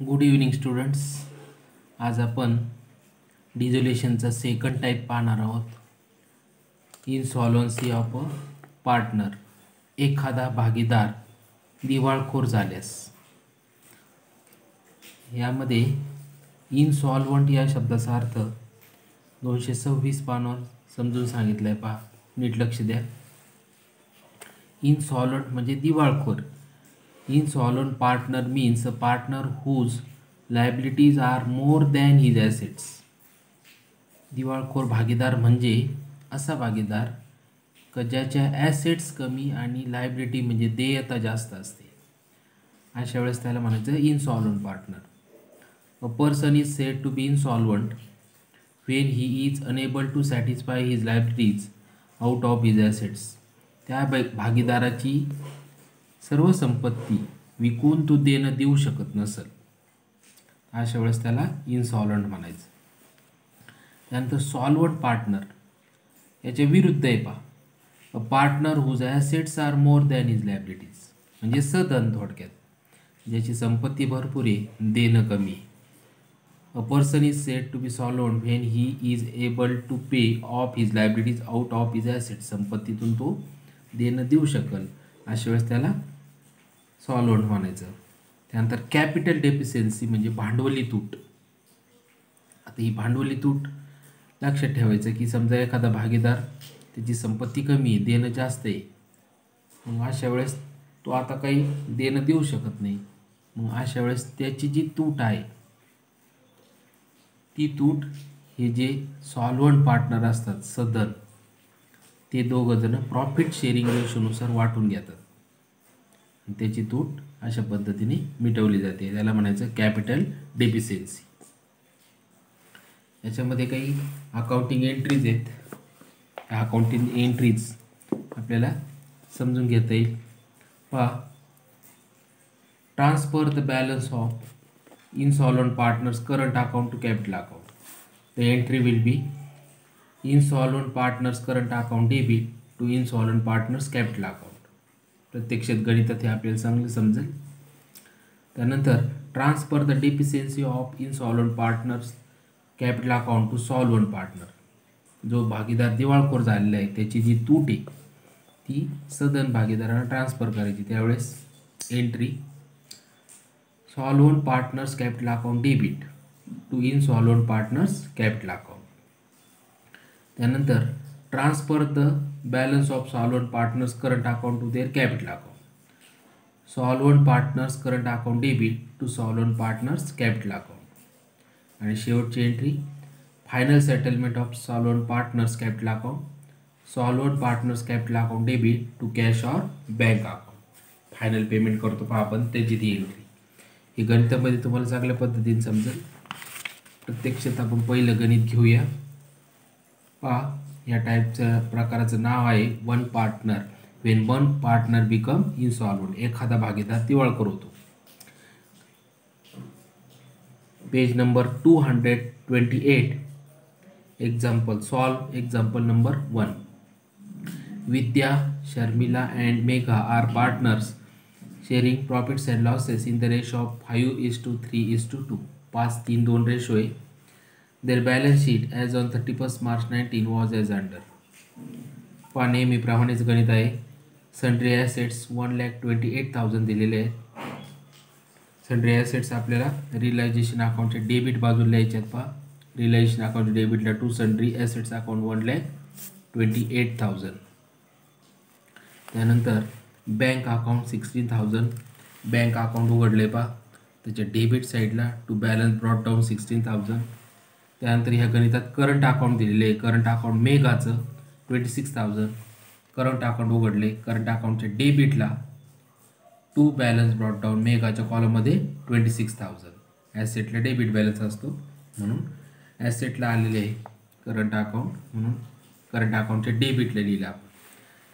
Good evening students. आज आपण डिझोल्युशनचा second type पाहणार आहोत. इनसॉल्व्हन्सी ऑफ अ पार्टनर. एखादा भागीदार दिवाळखोर झाल्यास. यामध्ये इनसॉल्व्हंट या शब्दाचा अर्थ 226 पानावर समजून सांगितलं आहे. पहा, नीट लक्ष द्या. इनसॉल्व्हंट म्हणजे दिवाळखोर. Insolvent partner means a partner whose liabilities are more than his assets. दिवाळखोर भागीदार म्हणजे असा भागीदार का ज्याच्या ॲसेट्स कमी आणि लायबिलिटी म्हणजे देयता जास्त असते. अशा वेळेस त्याला म्हणायचं insolvent partner. A person is said to be insolvent when he is unable to satisfy his liabilities out of his assets. त्या भागीदाराची सर्व संपत्ती विकून तो देणं देऊ शकत नसेल, अशा वेळेस त्याला इनसॉल्वंट म्हणायचं. त्यानंतर सॉल्वंट पार्टनर याच्या विरुद्ध आहे. पहा, a partner whose assets are more than his liabilities म्हणजे सधन, थोडक्यात ज्याची संपत्ती भरपूर आहे, देणं कमी. A person is said to be solvent when he is able to pay off his liabilities out of his assets. संपत्तीतून तो देणं देऊ शकेल, अशा वेळेस त्याला सॉल्वंट म्हणायचं. त्यानंतर कॅपिटल डेफिशियन्सी म्हणजे भांडवली तूट. आता ही भांडवली तूट लक्षात ठेवायचं की समजा एखादा भागीदार त्याची संपत्ती कमी आहे, देणं जास्त आहे, मग अशा वेळेस तो आता काही देणं देऊ शकत नाही. मग अशा वेळेस त्याची जी तूट आहे ती तूट हे जे सॉल्वंट पार्टनर असतात सदन, ते दोघं जण प्रॉफिट शेअरिंग रेशोनुसार वाटून घेतात. त्याची तूट अशा पद्धतीने मिटवली जाते. त्याला म्हणायचं कॅपिटल डेफिशियन्सी. याच्यामध्ये काही अकाउंटिंग एंट्रीज आहेत. ह्या अकाउंटिंग एंट्रीज आपल्याला समजून घेता येईल. पहा, transfer the balance of insolvent partners current account to capital account. The entry will be insolvent partners current account debit to insolvent partners capital account. प्रत्यक्षात गणितात हे आपल्याला चांगलं समजेल. त्यानंतर transfer the deficiency of insolvent partners capital account to solvent partner. जो भागीदार दिवाळखोर झालेला आहे त्याची जी तूट आहे ती सदन भागीदारांना ट्रान्सफर करायची. त्यावेळेस entry solvent partners capital account debit to insolvent partners capital account. त्यानंतर transfer the balance of solvent partners current account to their capital account. Solvent partners current account debit to solvent partners capital account. आणि शेवटची entry final settlement of solvent partners capital account. Solvent partners capital account debit to cash or bank account. Final payment करतो पहा आपण, त्याची ती entry. हे गणितामध्ये तुम्हाला चांगल्या पद्धतीने समजेल. प्रत्यक्षात आपण पहिलं गणित घेऊया. पहा, या टाईपच्या प्रकाराचं नाव आहे one partner. When one partner become insolvent. एखादा भागीदार दिवाळखोर होतो. Page number 228. Example solve. Example number 1. Vidya, Sharmila and Megha are partners sharing profits and losses in the ratio of 5:3:2. 5:3:2 ratio आहे. Their balance sheet as on 31 March 19 was as under. पहा, नेहमीप्रमाणेच गणित आहे. Sundry assets 1,28,000 दिलेले आहेत. सन्ड्री ॲसेट्स आपल्याला realisation अकाउंटच्या debit बाजूला लिहायचे आहेत. पहा, रिलायझेशन अकाउंटच्या डेबिटला टू सन्ड्री ॲसेट्स अकाउंट 1,28,000. त्यानंतर बँक अकाउंट 16,000. बँक अकाउंट उघडले. पहा, त्याच्या डेबिट साईडला टू बॅलन्स ब्रॉट डाऊन 16,000. त्यानंतर ह्या गणितात करंट अकाउंट दिलेले आहे. करंट अकाउंट मेघाचं 26,000. करंट अकाउंट उघडले. करंट अकाउंटच्या डेबिटला टू बॅलन्स ब्रॉट डाऊन मेघाच्या कॉलममध्ये 26,000. ॲसेटला डेबिट बॅलन्स असतो म्हणून ॲसेटला आलेले आहे करंट अकाउंट, म्हणून करंट अकाउंटच्या डेबिटला लिहिलं आपण.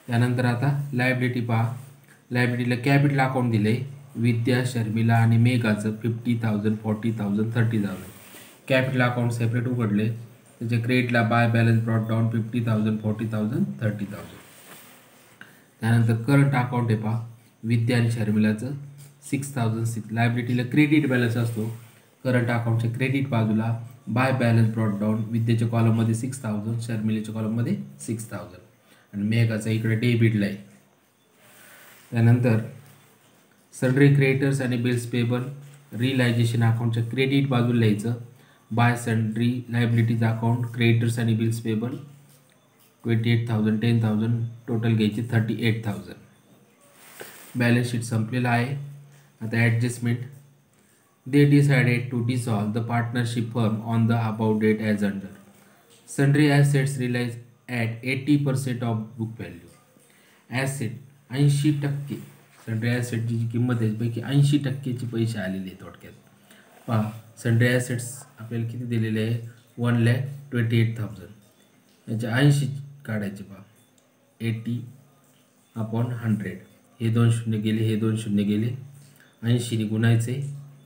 त्यानंतर आता लायबिलिटी पहा. लायबिलिटीला कॅपिटल अकाउंट दिले. विद्या, शर्मिला आणि मेघाचं 50,000, 40,000, 30,000. कॅपिटल अकाउंट सेपरेट उघडले. त्याच्या क्रेडिटला बाय बॅलन्स ब्रॉट डाऊन 50,000, 40,000, 30,000. त्यानंतर करंट अकाउंट आहे पहा. विद्या आणि शर्मिलाचं 6006 लायबिलिटीला क्रेडिट बॅलन्स असतो. करंट अकाउंटच्या क्रेडिट बाजूला बाय बॅलन्स ब्रॉट डाऊन विद्येच्या कॉलममध्ये 6000, शर्मिलेच्या कॉलममध्ये 6000 आणि मेघाचा इकडे डेबिटला आहे. त्यानंतर सन्ड्री क्रेडिटर्स आणि बिल्स पेबल रिलायझेशन अकाउंटच्या क्रेडिट बाजूला लिहायचं. By sundry liabilities account creditors आणि बिल्स पेबल 28,000 10,000 टोटल घ्यायचे 38,000. बॅलन्स शीट संपलेला आहे. आता adjustment. They decided to dissolve the partnership firm on the about date as under. Sundry assets realise at 80% of book value. Asset 80%, sundry ॲसेटची जी किंमत आहे त्यापैकी 80%चे पैसे आलेले आहेत थोडक्यात. पहा सन्ड्री ॲसेट्स आपल्याला किती दिलेले आहे 1,28,000. याचे 80 काढायचे. पहा 80/100. हे 2 शून्य गेले, हे 2 शून्य गेले. 80ने गुणायचे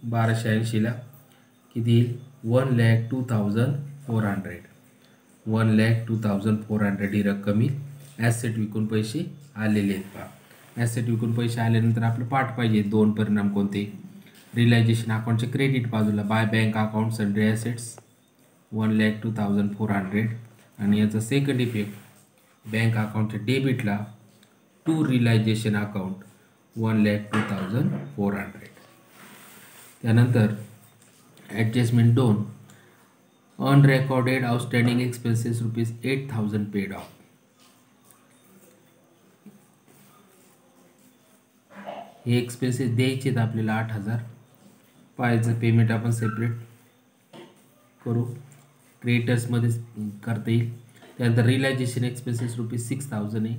1280ला किती येईल 1,02,400. 1,02,400 ही रक्कम येईल. ॲसेट विकून पैसे आलेले आहेत. पहा ॲसेट विकून पैसे आल्यानंतर आपलं पाठ पाहिजे. 2 परिणाम कोणते. रिलायझेशन अकाउंटचे क्रेडिट बाजूला bye bank account sundry assets 1,02,400 आणि याचा सेकंड इफेक्ट बँक अकाउंटच्या डेबिटला टू रिलायझेशन अकाउंट 1,02,400. त्यानंतर adjustment 2 unrecorded outstanding expenses ₹8,000 paid off. हे एक्सपेन्सेस द्यायचे आहेत आपल्याला 8,000. पाहायचं पेमेंट आपण सेपरेट करू. क्रेडिटर्समध्ये करता येईल. त्यानंतर रिलायझेशन एक्सपेन्सेस ₹6,000 आहे.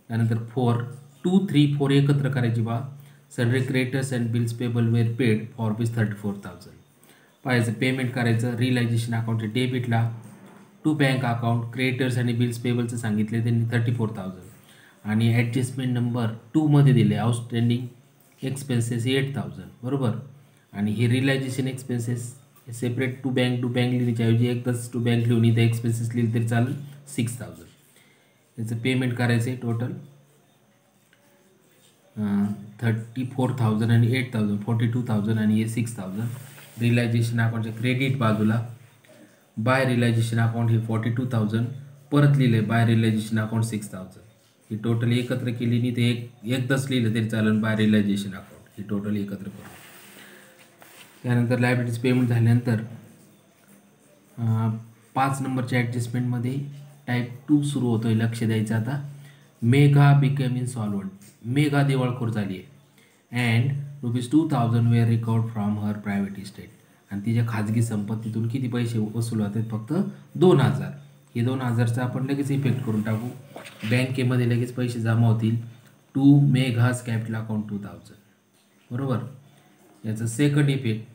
त्यानंतर 4 2 3 4 एकत्र करायची. बा sundry creditors and bills payable were paid for ₹34,000. पाहायचं पेमेंट करायचं. रिलायझेशन अकाउंटच्या डेबिटला टू बँक अकाउंट क्रेडिटर्स आणि बिल्स पेबलचं सांगितले त्यांनी 34,000 आणि ॲडजस्टमेंट नंबर 2मध्ये दिले आउटस्टँडिंग एक्सपेन्सेस 8,000 बरोबर. आणि हे realisation expenses separate to bank लिहिण्याच्या ऐवजी एकदाच टू बँक लिहून इथे एक्सपेन्सेस लिहिले तरी चालेल 6,000. याचं पेमेंट करायचं आहे टोटल 34,000 आणि 8,000 42,000 आणि हे 6,000. रिलायझेशन अकाउंटच्या क्रेडिट बाजूला बाय रिलायझेशन अकाउंट हे 42,000 परत लिहिलं आहे. बाय रिलायझेशन अकाउंट 6,000 ही टोटल एकत्र केली नाही ते एकदाच लिहिलं तरी चालेल. बाय रिलायझेशन अकाउंट ही टोटल एकत्र करू. त्यानंतर लायबिलिटीज पेमेंट झाल्यानंतर 5 नंबरच्या ॲडजस्टमेंटमध्ये टाईप 2 सुरू होतो आहे. लक्ष द्यायचं. आता मेघा बिकम इनसॉल्वंट. मेघा दिवाळखोर झाली आहे. And ₹2,000 were recovered from her private estate. आणि तिच्या खाजगी संपत्तीतून किती पैसे वसूल होतात फक्त 2,000. हे 2,000चा आपण लगेच इफेक्ट करून टाकू. बँकेमध्ये लगेच पैसे जमा होतील टू मेघाज कॅपिटल अकाउंट 2,000 बरोबर. याचं सेकंड इफेक्ट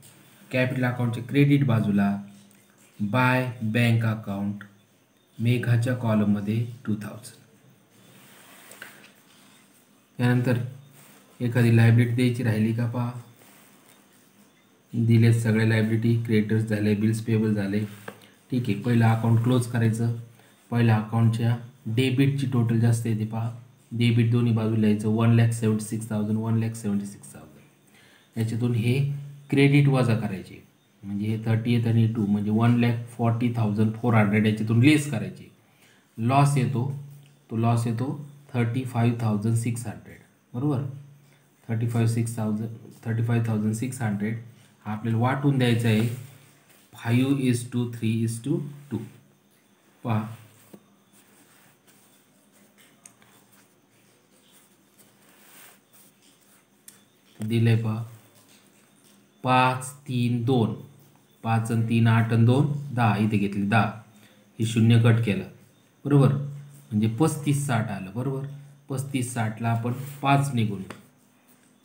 कॅपिटल अकाउंटचे क्रेडिट बाजूला बाय बँक अकाउंट मेघाच्या कॉलममध्ये 2,000. त्यानंतर एखादी लायबिलिटी द्यायची राहिली का पहा. दिलेत सगळ्या लायबिलिटी. क्रेडिटर्स झाले, बिल्स पेबल झाले. ठीक आहे. पहिलं अकाउंट क्लोज करायचं. पहिल्या अकाउंटच्या डेबिटची टोटल जास्त येते पहा. डेबिट दोन्ही बाजूला यायचं 1,76,000 1,76,000. याच्यातून हे क्रेडिट वजा करायचे म्हणजे हे 30th आणि 2 म्हणजे 1,40,400 याच्यातून लेस करायचे. लॉस येतो. तो लॉस येतो 35,600 बरोबर. 35,600 हा आपल्याला वाटून द्यायचा आहे 5:3:2. पहा दिलंय. पहा 5 3 2 5 आणि 3 8 आणि 2 10 इथे घेतले 10. हे शून्य कट केलं बरोबर म्हणजे 35,60 आलं बरोबर. 35,60ला आपण 5ने गुणू.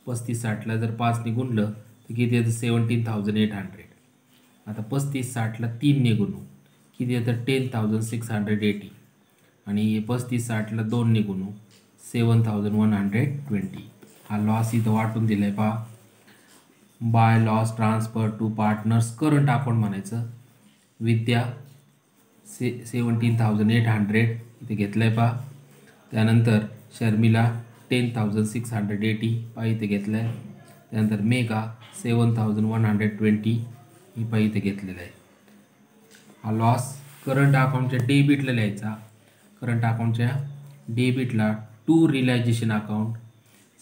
35,60ला जर 5ने गुणलं तर किती येतं 17,800. आता 35,60ला 3ने गुणू किती येतं 10,680 आणि 35,60ला 2ने गुणू 7,120. हा लॉस इथं वाटून दिला आहे पहा. By loss transfer to partners current account म्हणायचं. विद्या 17,800 इथे घेतलं आहे पहा. त्यानंतर शर्मिला 10,680 पहा इथे घेतलं आहे. त्यानंतर मेगा 7120 ही पण इथे घेतलेला आहे. हा लॉस करंट अकाउंटच्या डेबिटला लिहायचा. करंट अकाउंटच्या डेबिटला टू रिलायझेशन अकाउंट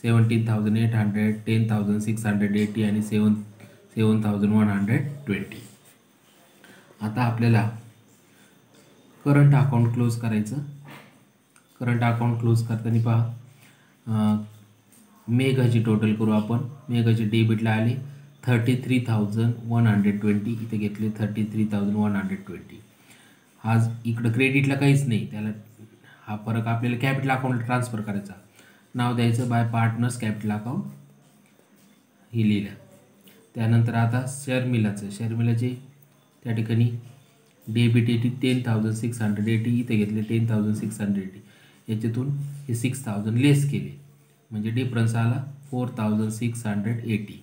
17,800, 10,680 आणि 7,120. आता आपल्याला करंट अकाउंट क्लोज करायचं. करंट अकाउंट क्लोज करताना पहा मेघाची टोटल करू आपण. मेघाचे डेबिटला आले 33,120, इथे घेतले 33,120. आज इकडं क्रेडिटला काहीच नाही, त्याला हा फरक आपल्याला कॅपिटल अकाउंटला ट्रान्सफर करायचा. नाव द्यायचं बाय पार्टनर्स कॅपिटल अकाउंट हे लिहिलं. त्यानंतर आता शर्मिलाचे त्या ठिकाणी डेबिट 10,680, इथे घेतले 10,680. याच्यातून हे 6,000 लेस केले म्हणजे डिफरन्स आला 4,680.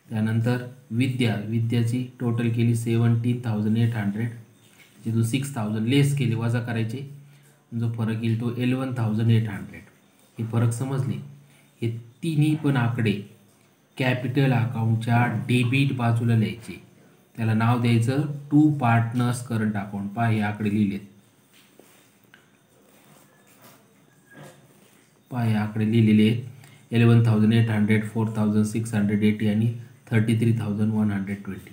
त्यानंतर विद्याची टोटल केली 17,800, तिथून 6,000 लेस केले, वजा करायचे, जो फरक येईल तो 11,800. हे फरक समजले. हे तिन्ही पण आकडे कॅपिटल अकाउंटच्या डेबिट बाजूला लिहायचे. त्याला नाव द्यायचं टू पार्टनर्स करंट अकाउंट. पहा हे आकडे लिहिलेत, हे आकडे लिहिलेले आहेत 11,800, 4,680 आणि 33,120.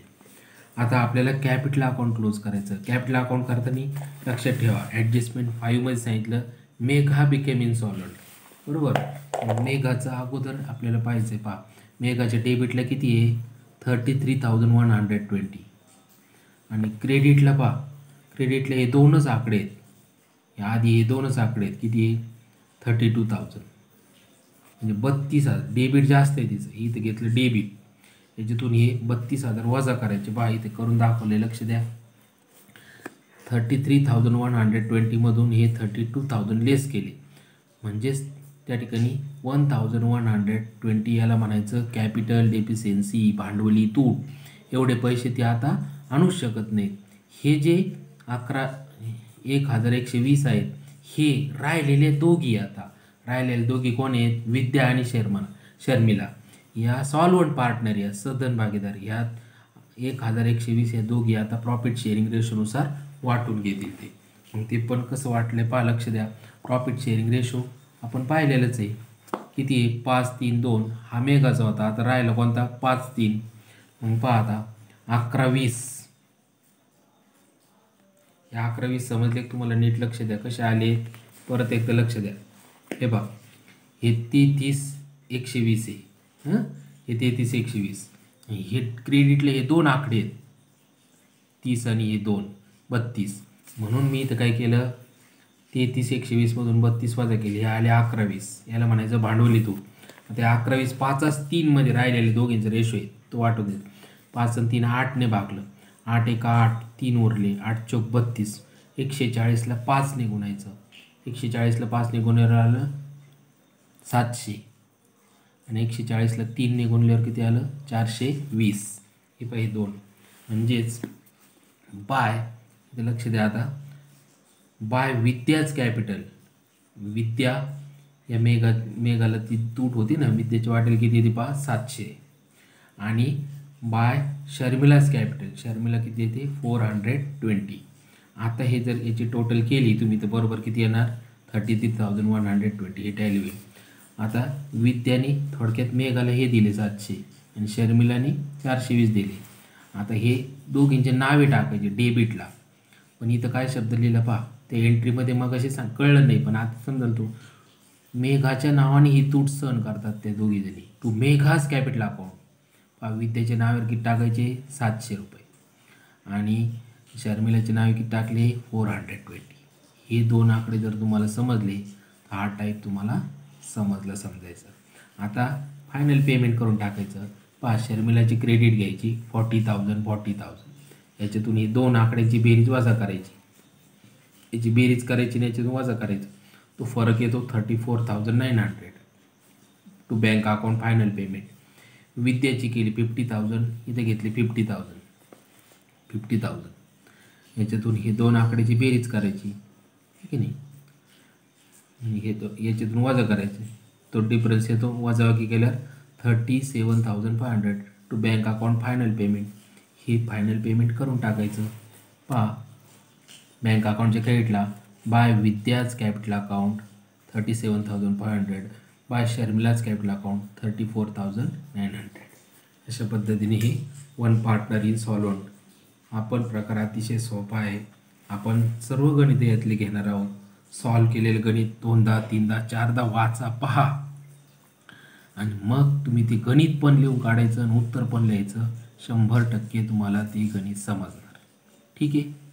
आता आपल्याला कॅपिटल अकाउंट क्लोज करायचं. कॅपिटल अकाउंट करताना लक्षात ठेवा ॲडजस्टमेंट 5मध्ये सांगितलं मेघा बिकेम इन्सॉल्वंट, बरोबर. मेघाचं अगोदर आपल्याला पाहायचं आहे. पहा मेघाच्या डेबिटला किती आहे 33,120 आणि क्रेडिटला पहा, क्रेडिटला हे दोनच आकडे आहेत, या आधी हे दोनच आकडे आहेत, किती आहे 32,000 म्हणजे 32,000. डेबिट जास्त आहे तिचं, इथं घेतलं डेबिट, याच्यातून हे 32,000 वजा करायचे. पहा इथे करून दाखवले, लक्ष द्या. 33,120 मधून हे 32,000 लेस केले म्हणजेच त्या ठिकाणी 1,120 याला म्हणायचं कॅपिटल डेफिशियन्सी, भांडवली तूट. एवढे पैसे ते आता आणू शकत नाहीत. हे जे 1,120 आहेत हे राहिलेले दोघी, आता राहिलेले दोघी कोण आहेत, विद्या आणि शर्मिला. या सॉल्वंट पार्टनर, या सधन भागीदार, ह्यात 1,120 या दोघी आता प्रॉफिट शेअरिंग रेशोनुसार वाटून घेतील. ते मग ते पण कसं वाटलं पहा, लक्ष द्या. प्रॉफिट शेअरिंग रेशो आपण पाहिलेलंच आहे, किती आहे 5-3-2. हा मेघाचा होता, आता राहिला कोणता 5-3. मग पहा आता 11-20. या 11-20 समजले तुम्हाला, नीट लक्ष द्या कसे आले, परत एकदा लक्ष द्या. हे बघ हे 33,120 आहे, हे 33,120. हे क्रेडिटले हे दोन आकडे आहेत 30 आणि हे 2 32. म्हणून मी इथं काय केलं 33,120 मधून 32 वजा केली, हे आले 11-20. याला म्हणायचं भांडवली तूट. आता 11-20 5-3 मध्ये राहिलेले दोघींचा रेशो आहे तो वाटून देत. 5 आणि 3 8ने भागलं, 8 1 8, 3 उरले, 8 चौक 32. 140ला 5 ने गुणायचं, 140ला 5 ने गुणल्यावर आलं 700 आणि 140ला 3 ने गुणल्यावर किती आलं 420. हे पाहिजे 2 म्हणजेच बाय, इथे लक्ष द्या आता, बाय विद्याच कॅपिटल. विद्या या मेघाला ती तूट होती ना, विद्याची वाटेल किती येते पहा 700. आणि बाय शर्मिलाच कॅपिटल, शर्मिला किती येते 420. आता हे जर याची टोटल केली तुम्ही तर बरोबर किती येणार 33,120. हे टॅली होईल. आता विद्याने थोडक्यात मेघाला हे दिले 700 आणि शर्मिलाने 420 दिले. आता हे दोघींचे नावे टाकायचे डेबिटला, पण इथं काय शब्द लिहिला पहा, त्या एंट्रीमध्ये मग असे कळलं नाही, पण आता समजा तो मेघाच्या नावाने ही तूट सहन करतात त्या दोघीजणी. To Megha's capital account. पहा विद्याच्या नावावर किती टाकायचे 700 रुपये आणि शर्मिलाचे नावे किती टाकले 420. हे दोन आकडे जर तुम्हाला समजले तर हा टाईप तुम्हाला समजायचं. आता फायनल पेमेंट करून टाकायचं. पहा शर्मिलाची क्रेडिट घ्यायची 40,000. याच्यातून ही दोन आकड्यांची बेरीज वजा करायची, याची बेरीज करायची आणि याच्यातून वजा करायचं, तो फरक येतो 34,900. To bank account final payment. विद्याची केली 50,000, इथे घेतली 50,000. याच्यातून हे दोन आकड्याची बेरीज करायची, ठीक आहे नाही, हे तो याच्यातून वजा करायचे, तो डिफरन्स येतो, वजाबाकी केल्यावर 37,500 to bank account final payment. हे फायनल पेमेंट करून टाकायचं. पहा बँक अकाउंटच्या क्रेडिटला by Vidya's capital account 37,500, by Sharmila's capital account 34,900. अशा पद्धतीने हे वन पार्टनर इन सॉल्व्हंट. आपण प्रकार अतिशय सोपा आहे. आपण सर्व गणित यातले घेणार आहोत. सॉल्व केलेलं गणित 2दा 3दा 4दा वाचा, पहा आणि मग तुम्ही ते गणित पण लिहून काढायचं आणि उत्तर पण लिहायचं. 100% तुम्हाला ते गणित समजणार. ठीक आहे.